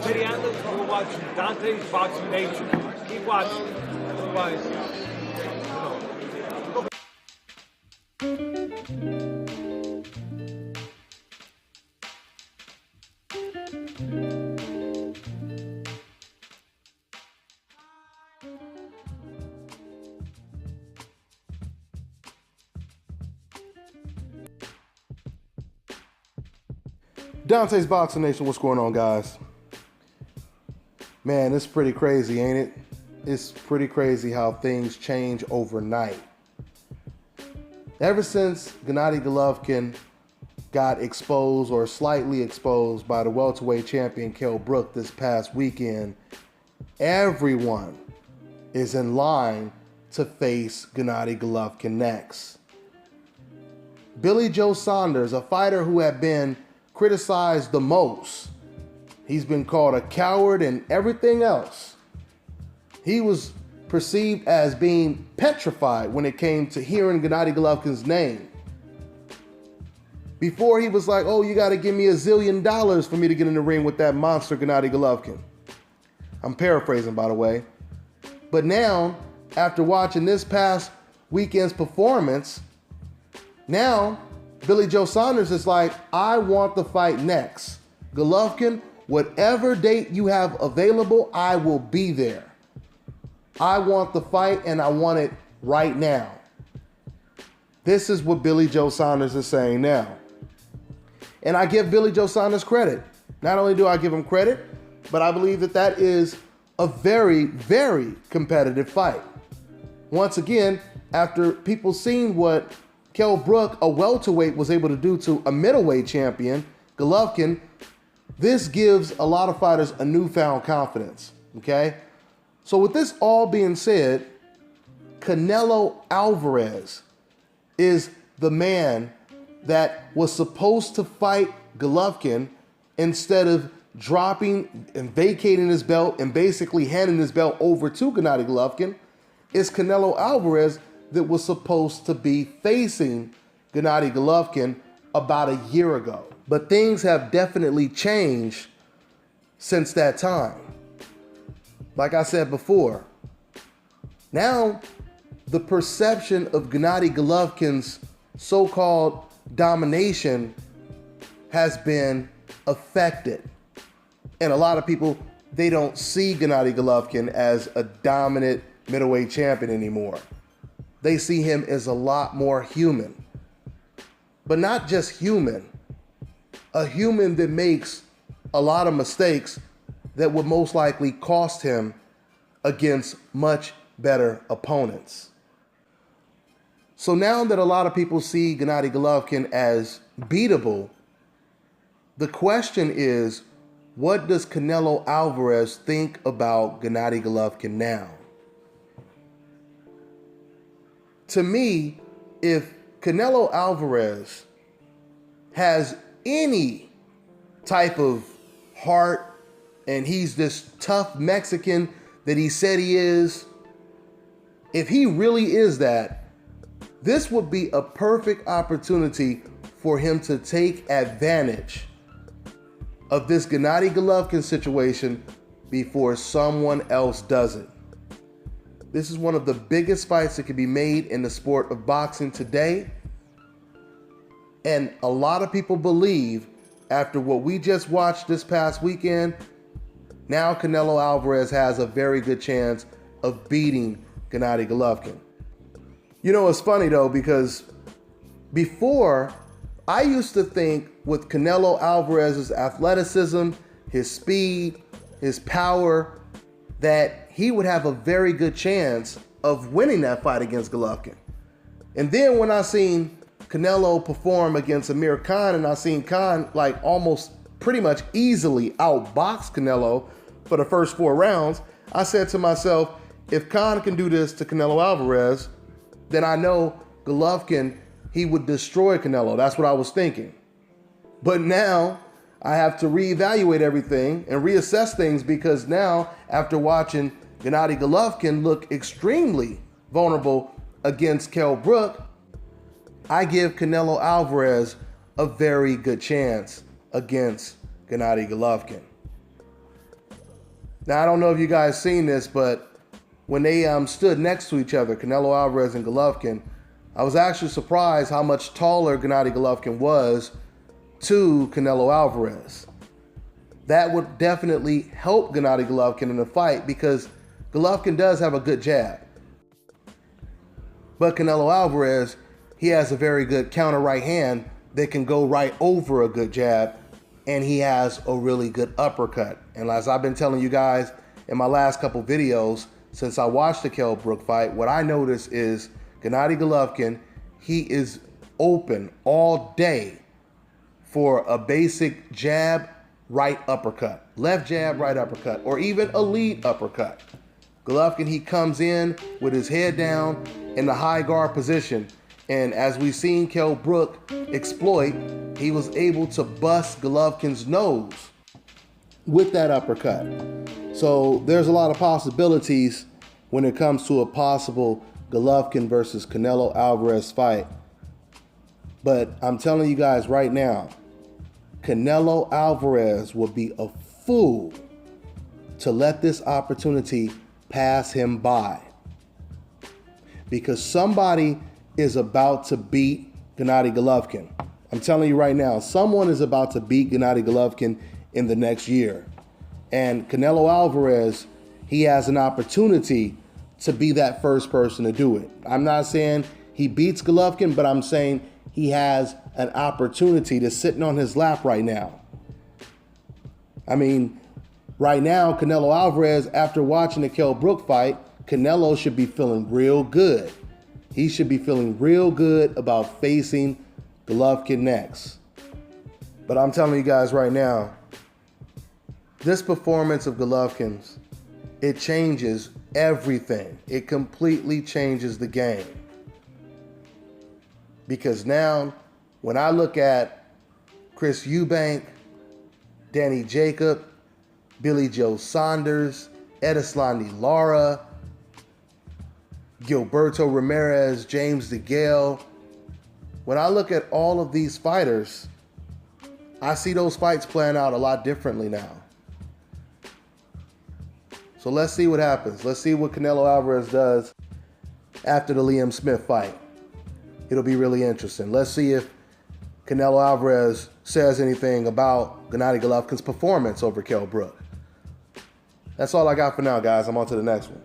to the end, you're watching Dante's Boxing Nation. Keep watching. Otherwise, Dante's Boxing Nation, what's going on, guys? Man, it's pretty crazy, ain't it? It's pretty crazy how things change overnight. Ever since Gennady Golovkin got exposed or slightly exposed by the welterweight champion Kell Brook this past weekend, everyone is in line to face Gennady Golovkin next. Billy Joe Saunders, a fighter who had been criticized the most. He's been called a coward and everything else. He was perceived as being petrified when it came to hearing Gennady Golovkin's name. Before, he was like, oh, you got to give me $1 zillion for me to get in the ring with that monster Gennady Golovkin. I'm paraphrasing, by the way. But now, after watching this past weekend's performance, now Billy Joe Saunders is like, I want the fight next. Golovkin, whatever date you have available, I will be there. I want the fight and I want it right now. This is what Billy Joe Saunders is saying now. And I give Billy Joe Saunders credit. Not only do I give him credit, but I believe that that is a very, very competitive fight. Once again, after people seeing what Kell Brook, a welterweight, was able to do to a middleweight champion, Golovkin, this gives a lot of fighters a newfound confidence, okay? So with this all being said, Canelo Alvarez is the man that was supposed to fight Golovkin instead of dropping and vacating his belt and basically handing his belt over to Gennady Golovkin. It's Canelo Alvarez that was supposed to be facing Gennady Golovkin about a year ago. But things have definitely changed since that time. Like I said before, now the perception of Gennady Golovkin's so-called domination has been affected. And a lot of people, they don't see Gennady Golovkin as a dominant middleweight champion anymore. They see him as a lot more human. But not just human, a human that makes a lot of mistakes that would most likely cost him against much better opponents. So now that a lot of people see Gennady Golovkin as beatable, the question is, what does Canelo Alvarez think about Gennady Golovkin now? To me, if Canelo Alvarez has any type of heart and he's this tough Mexican that he said he is, if he really is that, this would be a perfect opportunity for him to take advantage of this Gennady Golovkin situation before someone else does it. This is one of the biggest fights that can be made in the sport of boxing today. And a lot of people believe, after what we just watched this past weekend, now Canelo Alvarez has a very good chance of beating Gennady Golovkin. You know, it's funny though, because before, I used to think with Canelo Alvarez's athleticism, his speed, his power, that he would have a very good chance of winning that fight against Golovkin. And then when I seen Canelo perform against Amir Khan, and I seen Khan like almost pretty much easily outbox Canelo for the first 4 rounds, I said to myself, if Khan can do this to Canelo Alvarez, then I know Golovkin, he would destroy Canelo. That's what I was thinking. But now I have to reevaluate everything and reassess things, because now, after watching Gennady Golovkin look extremely vulnerable against Kell Brook, I give Canelo Alvarez a very good chance against Gennady Golovkin. Now, I don't know if you guys seen this, but when they stood next to each other, Canelo Alvarez and Golovkin, I was actually surprised how much taller Gennady Golovkin was to Canelo Alvarez. That would definitely help Gennady Golovkin in the fight because Golovkin does have a good jab. But Canelo Alvarez, he has a very good counter right hand that can go right over a good jab, and he has a really good uppercut. And as I've been telling you guys in my last couple videos, since I watched the Kell Brook fight, what I noticed is Gennady Golovkin, he is open all day for a basic jab, right uppercut, left jab, right uppercut, or even a lead uppercut. Golovkin, he comes in with his head down in the high guard position. And as we've seen Kell Brook exploit, he was able to bust Golovkin's nose with that uppercut. So there's a lot of possibilities when it comes to a possible Golovkin versus Canelo Alvarez fight. But I'm telling you guys right now, Canelo Alvarez would be a fool to let this opportunity pass him by, because somebody is about to beat Gennady Golovkin. I'm telling you right now, someone is about to beat Gennady Golovkin in the next year. And Canelo Alvarez, he has an opportunity to be that first person to do it. I'm not saying he beats Golovkin, but I'm saying he has an opportunity to sitting on his lap right now. I mean, right now, Canelo Alvarez, after watching the Kell Brook fight, Canelo should be feeling real good. He should be feeling real good about facing Golovkin next. But I'm telling you guys right now, this performance of Golovkin's, it changes everything. It completely changes the game. Because now, when I look at Chris Eubank, Danny Jacob, Billy Joe Saunders, Edeslandi Lara, Gilberto Ramirez, James DeGale, when I look at all of these fighters, I see those fights playing out a lot differently now. So let's see what happens. Let's see what Canelo Alvarez does after the Liam Smith fight. It'll be really interesting. Let's see if Canelo Alvarez says anything about Gennady Golovkin's performance over Kell Brook. That's all I got for now, guys. I'm on to the next one.